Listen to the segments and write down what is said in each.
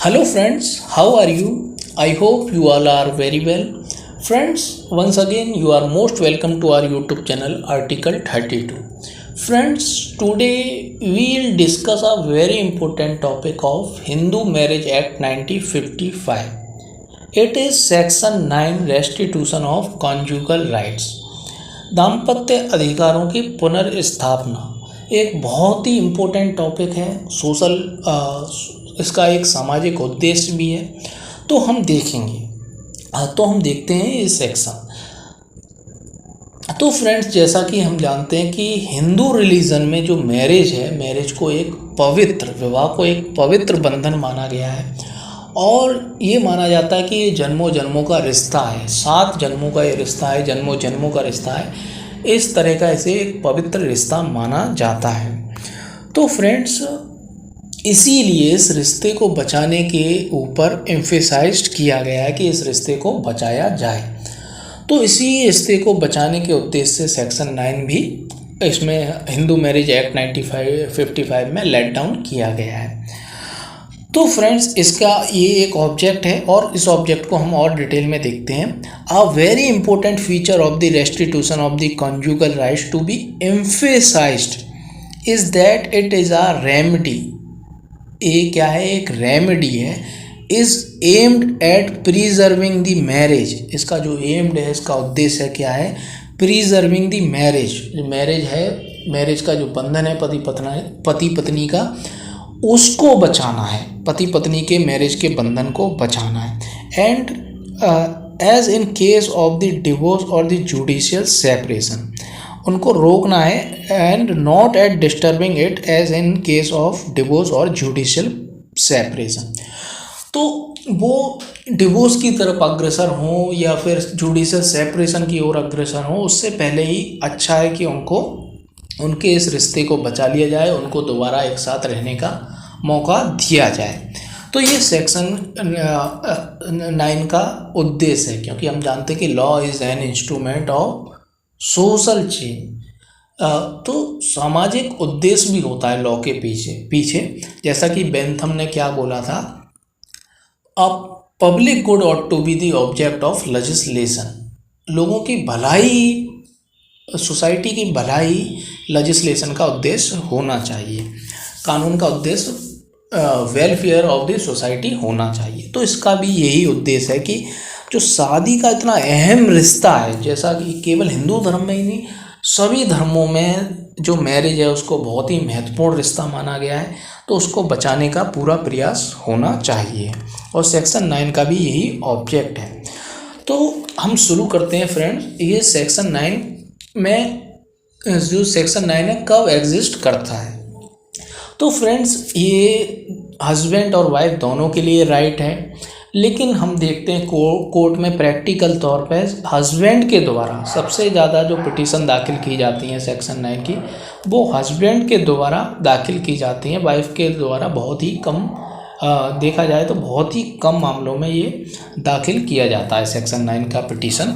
Hello friends, how are you? I hope you all are very well. Friends, once again you are most welcome to our YouTube channel Article 32. Friends, today we will discuss a very important topic of Hindu Marriage Act 1955. It is Section 9 Restitution of Conjugal Rights. दाम्पत्य अधिकारों की पुनर्स्थापना एक बहुत ही important topic है। इसका एक सामाजिक उद्देश्य भी है, तो हम देखेंगे। तो हम देखते हैं इस सेक्शन। तो फ्रेंड्स, जैसा कि हम जानते हैं कि हिंदू रिलीजन में जो मैरिज है, मैरिज को एक पवित्र, विवाह को एक पवित्र बंधन माना गया है और ये माना जाता है कि ये जन्मों जन्मों का रिश्ता है, 7 जन्मों का ये रिश्ता है, जन्मों जन्मों का रिश्ता है। इस तरह का इसे एक पवित्र रिश्ता माना जाता है। तो फ्रेंड्स, इसीलिए इस रिश्ते को बचाने के ऊपर एम्फेसाइज्ड किया गया है कि इस रिश्ते को बचाया जाए। तो इसी रिश्ते को बचाने के उद्देश्य से सेक्शन 9 भी इसमें हिंदू मैरिज एक्ट 1955 में लेट डाउन किया गया है। तो फ्रेंड्स, इसका ये एक ऑब्जेक्ट है और इस ऑब्जेक्ट को हम और डिटेल में देखते हैं। A very important feature of the restitution of the conjugal rights to be emphasised is that it is a remedy. ये क्या है? एक रेमेडी है। Is aimed at preserving the marriage. इसका जो एम्ड है, इसका उद्देश्य क्या है? Preserving the marriage. जो मैरिज है, मैरिज का जो बंधन है पति पत्नी का, उसको बचाना है। पति पत्नी के मैरिज के बंधन को बचाना है। And as in case of the divorce और द जुडिशियल सेपरेशन, उनको रोकना है। And not at disturbing it as in case of divorce और जुडिशियल सेपरेशन। तो वो डिवोर्स की तरफ अग्रसर हो या फिर जुडिशियल सेपरेशन की ओर अग्रसर हो, उससे पहले ही अच्छा है कि उनके इस रिश्ते को बचा लिया जाए, उनको दोबारा एक साथ रहने का मौका दिया जाए। तो ये सेक्शन 9 का उद्देश्य है, क्योंकि हम जानते हैं कि law is an instrument of social change. तो सामाजिक उद्देश्य भी होता है लॉ के पीछे। जैसा कि बेंथम ने क्या बोला था, a public good ought to be the object of legislation. लोगों की भलाई, सोसाइटी की भलाई लेजिस्लेशन का उद्देश्य होना चाहिए। कानून का उद्देश्य वेलफेयर ऑफ द सोसाइटी होना चाहिए। तो इसका भी यही उद्देश्य है कि जो शादी का इतना अहम रिश्ता है, जैसा कि केवल हिंदू धर्म में ही नहीं, सभी धर्मों में जो मैरिज है उसको बहुत ही महत्वपूर्ण रिश्ता माना गया है। तो उसको बचाने का पूरा प्रयास होना चाहिए और सेक्शन 9 का भी यही ऑब्जेक्ट है। तो हम शुरू करते हैं फ्रेंड्स। ये सेक्शन 9 में, जो सेक्शन 9 है, कब एग्जिस्ट करता है? तो फ्रेंड्स, ये हस्बैंड और वाइफ दोनों के लिए राइट है, लेकिन हम देखते हैं कोर्ट में प्रैक्टिकल तौर पे हस्बैंड के द्वारा सबसे ज़्यादा जो पिटीशन दाखिल की जाती हैं सेक्शन 9 की, वो हस्बैंड के द्वारा दाखिल की जाती हैं। वाइफ के द्वारा बहुत ही कम, देखा जाए तो बहुत ही कम मामलों में ये दाखिल किया जाता है सेक्शन 9 का पिटीशन।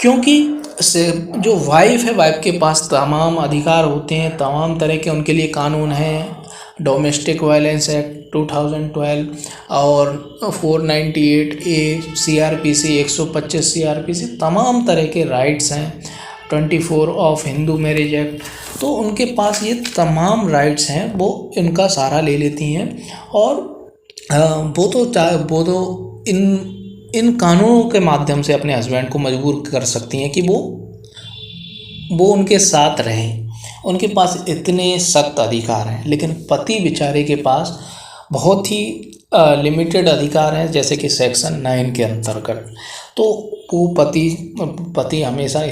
क्योंकि जो वाइफ है, वाइफ के पास तमाम अधिकार होते हैं, तमाम तरह के उनके लिए कानून हैं। डोमेस्टिक वायलेंस एक्ट 2012 और 498A CRPC 125 CRPC, तमाम तरह के राइट्स हैं। 24 ऑफ हिंदू मैरिज एक्ट। तो उनके पास ये तमाम राइट्स हैं, वो इनका सहारा ले लेती हैं और वो तो इन कानूनों के माध्यम से अपने हस्बैंड को मजबूर कर सकती हैं कि वो उनके साथ रहें। उनके पास इतने सख्त अधिकार हैं, लेकिन पति बेचारे के पास बहुत ही लिमिटेड अधिकार हैं, जैसे कि सेक्शन 9 के अंतर्गत। तो वो पति हमेशा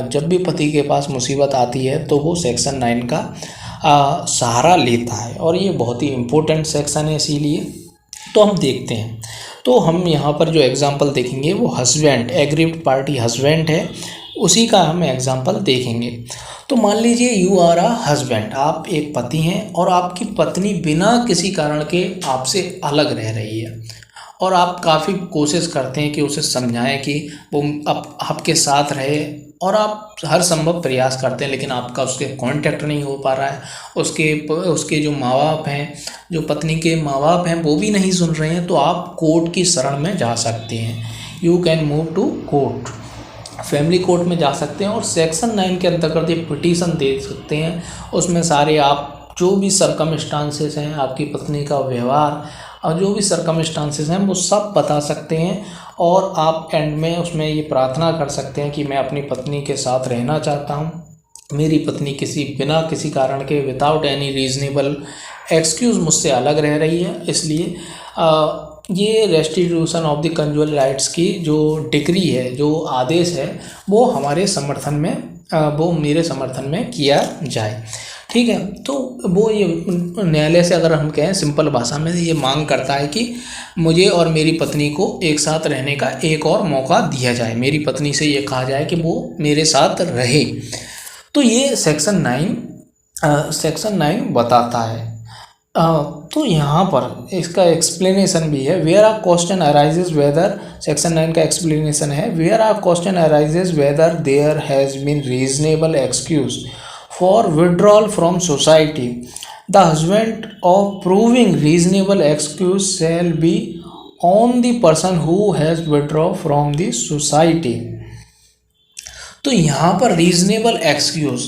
जब भी पति के पास मुसीबत आती है तो वो सेक्शन 9 का सहारा लेता है और ये बहुत ही इम्पोर्टेंट सेक्शन है। इसीलिए तो हम देखते हैं। तो हम यहाँ पर जो एग्जांपल देखेंगे वो हस्बैंड, एग्रीव्ड पार्टी हस्बैंड है, उसी का हम एग्जांपल देखेंगे। तो मान लीजिए यू आर अ हस्बैंड, आप एक पति हैं और आपकी पत्नी बिना किसी कारण के आपसे अलग रह रही है और आप काफ़ी कोशिश करते हैं कि उसे समझाएं कि वो आपके साथ रहे, और आप हर संभव प्रयास करते हैं, लेकिन आपका उसके कांटेक्ट नहीं हो पा रहा है, उसके जो माँ बाप हैं, जो पत्नी के माँ बाप हैं, वो भी नहीं सुन रहे हैं, तो आप कोर्ट की शरण में जा सकते हैं। You can move to court, family court में जा सकते हैं, और सेक्शन 9 के अंतर्गत ये पिटीशन दे सकते हैं। उसमें सारे आप जो भी सरकमस्टांसेस हैं, आपकी पत्नी का व्यवहार और जो भी सरकमस्टांसेस हैं, वो सब बता सकते हैं, और आप एंड में उसमें ये प्रार्थना कर सकते हैं कि मैं अपनी पत्नी के साथ रहना चाहता हूँ, मेरी पत्नी बिना किसी कारण के, विदाउट एनी रीज़नेबल एक्सक्यूज़ मुझसे अलग रह रही है, इसलिए ये रेस्टिट्यूशन ऑफ द कंजुअल राइट्स की जो डिक्री है, जो आदेश है, वो हमारे समर्थन में, वो मेरे समर्थन में किया जाए। ठीक है, तो वो ये न्यायालय से, अगर हम कहें सिंपल भाषा में, ये मांग करता है कि मुझे और मेरी पत्नी को एक साथ रहने का एक और मौका दिया जाए, मेरी पत्नी से ये कहा जाए कि वो मेरे साथ रहे। तो ये सेक्शन 9 बताता है। तो यहाँ पर इसका एक्सप्लेनेशन भी है। Where are question arises whether, section 9 का एक्सप्लेनेशन है, where are question arises whether there has been reasonable excuse for withdrawal from society, the husband of proving reasonable excuse shall be on the person who has withdraw from the society. तो यहाँ पर reasonable excuse,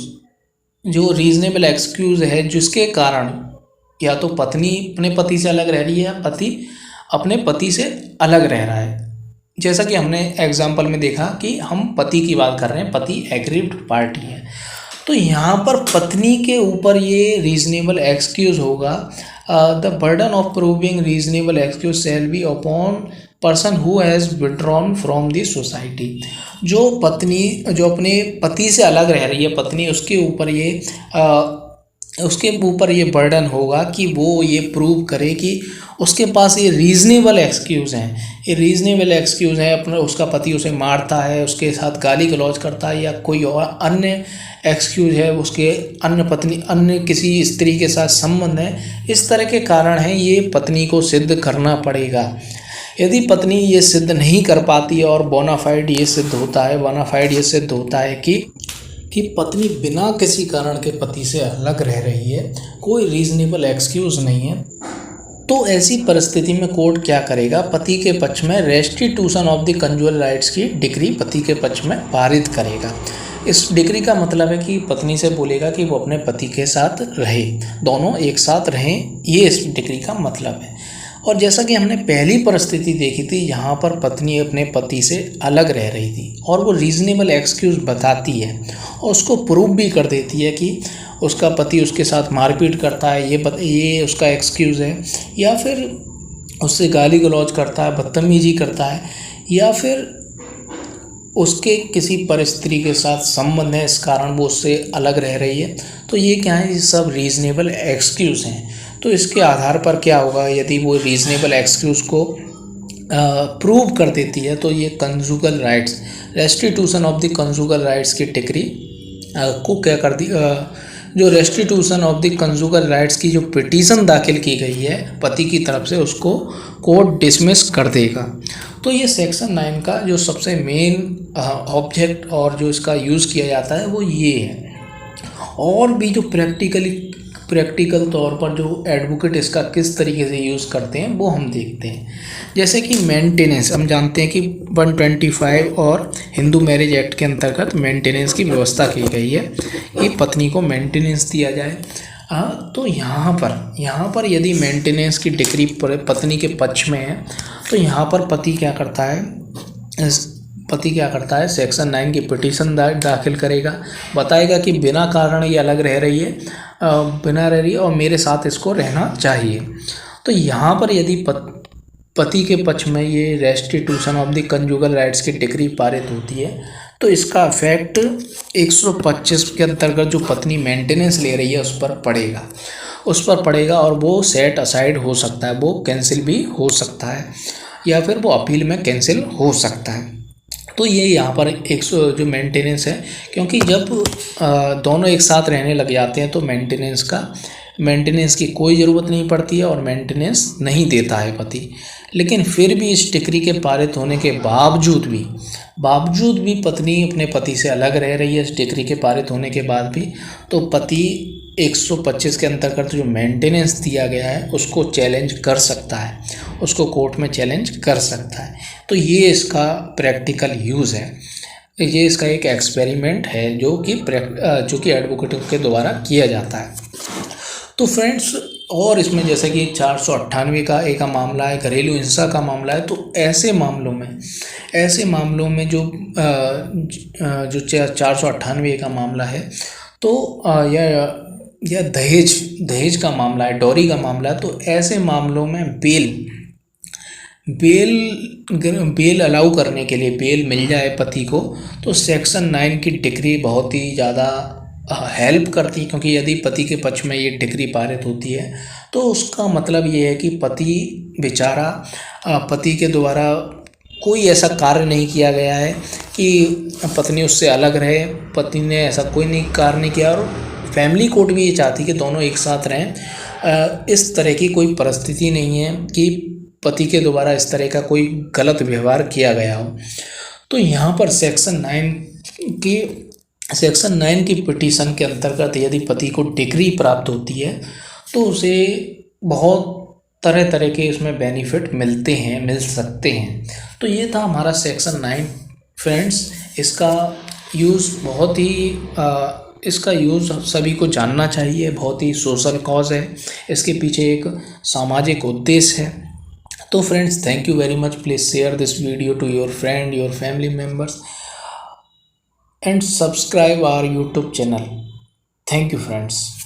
जो reasonable excuse है जिसके कारण या तो पत्नी अपने पति से अलग रह रही है, या पति अपने पति से अलग रह रहा है, जैसा कि हमने एग्जाम्पल में देखा कि हम पति की बात कर रहे हैं, पति एग्रीव्ड पार्टी है, तो यहाँ पर पत्नी के ऊपर ये रीजनेबल एक्सक्यूज होगा। The burden of proving reasonable excuse shall B upon person who has withdrawn from the society. जो पत्नी जो अपने पति से अलग रह रही है, पत्नी, उसके ऊपर ये बर्डन होगा कि वो ये प्रूव करे कि उसके पास ये रीज़नेबल एक्सक्यूज़ हैं, ये रीज़नेबल एक्सक्यूज़ हैं, अपना उसका पति उसे मारता है, उसके साथ गाली गलौज करता है, या कोई और अन्य एक्सक्यूज़ है, उसके अन्य किसी स्त्री के साथ संबंध है, इस तरह के कारण हैं, ये पत्नी को सिद्ध करना पड़ेगा। यदि पत्नी ये सिद्ध नहीं कर पाती और बोनाफाइड ये सिद्ध होता है कि पत्नी बिना किसी कारण के पति से अलग रह रही है, कोई रीजनेबल एक्सक्यूज़ नहीं है, तो ऐसी परिस्थिति में कोर्ट क्या करेगा, पति के पक्ष में रेस्टिट्यूशन ऑफ द कंजुअल राइट्स की डिक्री पति के पक्ष में पारित करेगा। इस डिक्री का मतलब है कि पत्नी से बोलेगा कि वो अपने पति के साथ रहे, दोनों एक साथ रहें, ये इस डिक्री का मतलब है। और जैसा कि हमने पहली परिस्थिति देखी थी, यहाँ पर पत्नी अपने पति से अलग रह रही थी और वो रीज़नेबल एक्सक्यूज़ बताती है और उसको प्रूव भी कर देती है कि उसका पति उसके साथ मारपीट करता है, ये उसका एक्सक्यूज़ है, या फिर उससे गाली गलौज करता है, बदतमीजी करता है, या फिर उसके किसी पर स्त्री के साथ संबंध है, इस कारण वो उससे अलग रह रही है। तो ये क्या है, ये सब रीज़नेबल एक्सक्यूज़ हैं। तो इसके आधार पर क्या होगा, यदि वो रीज़नेबल एक्सक्यूज़ को प्रूव कर देती है, तो ये conjugal rights, restitution of the conjugal rights की डिक्री को क्या कर दी, जो restitution of the conjugal rights की जो पिटीशन दाखिल की गई है पति की तरफ से, उसको कोर्ट डिसमिस कर देगा। तो ये सेक्शन 9 का जो सबसे मेन ऑब्जेक्ट और जो इसका यूज़ किया जाता है वो ये है। और भी जो प्रैक्टिकल तौर पर जो एडवोकेट इसका किस तरीके से यूज़ करते हैं वो हम देखते हैं। जैसे कि मेंटेनेंस, हम जानते हैं कि 125 और हिंदू मैरिज एक्ट के अंतर्गत मेंटेनेंस की व्यवस्था की गई है कि पत्नी को मेंटेनेंस दिया जाए। तो यहाँ पर यदि मेंटेनेंस की डिक्री पत्नी के पक्ष में है, तो यहाँ पर पति क्या करता है, सेक्शन 9 की पिटीशन दाखिल करेगा, बताएगा कि बिना कारण ये अलग रह रही है और मेरे साथ इसको रहना चाहिए। तो यहाँ पर यदि पति के पक्ष में ये restitution of the conjugal rights की डिक्री पारित होती है, तो इसका इफेक्ट 125 के अंतर्गत जो पत्नी मेंटेनेंस ले रही है उस पर पड़ेगा और वो सेट असाइड हो सकता है, वो कैंसिल भी हो सकता है, या फिर वो अपील में कैंसिल हो सकता है। तो ये यहाँ पर जो मेंटेनेंस है, क्योंकि जब दोनों एक साथ रहने लग जाते हैं तो मेंटेनेंस का मेंटेनेंस की कोई ज़रूरत नहीं पड़ती है और मेंटेनेंस नहीं देता है पति। लेकिन फिर भी इस डिक्री के पारित होने के बावजूद भी पत्नी अपने पति से अलग रह रही है इस डिक्री के पारित होने के बाद भी, तो पति 125 के अंतर्गत जो मेंटेनेंस दिया गया है उसको चैलेंज कर सकता है, उसको कोर्ट में चैलेंज कर सकता है। तो ये इसका प्रैक्टिकल यूज़ है, ये इसका एक एक्सपेरिमेंट है जो कि एडवोकेटों के द्वारा किया जाता है। तो फ्रेंड्स, और इसमें जैसे कि 498 का एक मामला है, घरेलू हिंसा का मामला है, तो ऐसे मामलों में जो 498 का मामला है, तो यह दहेज का मामला है, डॉरी का मामला है, तो ऐसे मामलों में बेल अलाउ करने के लिए, बेल मिल जाए पति को, तो सेक्शन 9 की डिक्री बहुत ही ज़्यादा हेल्प करती है। क्योंकि यदि पति के पक्ष में ये डिक्री पारित होती है तो उसका मतलब ये है कि पति के द्वारा कोई ऐसा कार्य नहीं किया गया है कि पत्नी उससे अलग रहे, पति ने ऐसा कोई नहीं कार्य नहीं किया, और फैमिली कोर्ट भी ये चाहती कि दोनों एक साथ रहें। इस तरह की कोई परिस्थिति नहीं है कि पति के द्वारा इस तरह का कोई गलत व्यवहार किया गया हो। तो यहाँ पर सेक्शन 9 की पिटीशन के अंतर्गत यदि पति को डिक्री प्राप्त होती है तो उसे बहुत तरह के इसमें बेनिफिट मिल सकते हैं। तो ये था हमारा सेक्शन 9 फ्रेंड्स। इसका यूज़ सभी को जानना चाहिए, बहुत ही सोशल कॉज है, इसके पीछे एक सामाजिक उद्देश्य है। तो friends, thank you very much. Please share this video to your friend, your family members, and subscribe our YouTube channel. Thank you friends.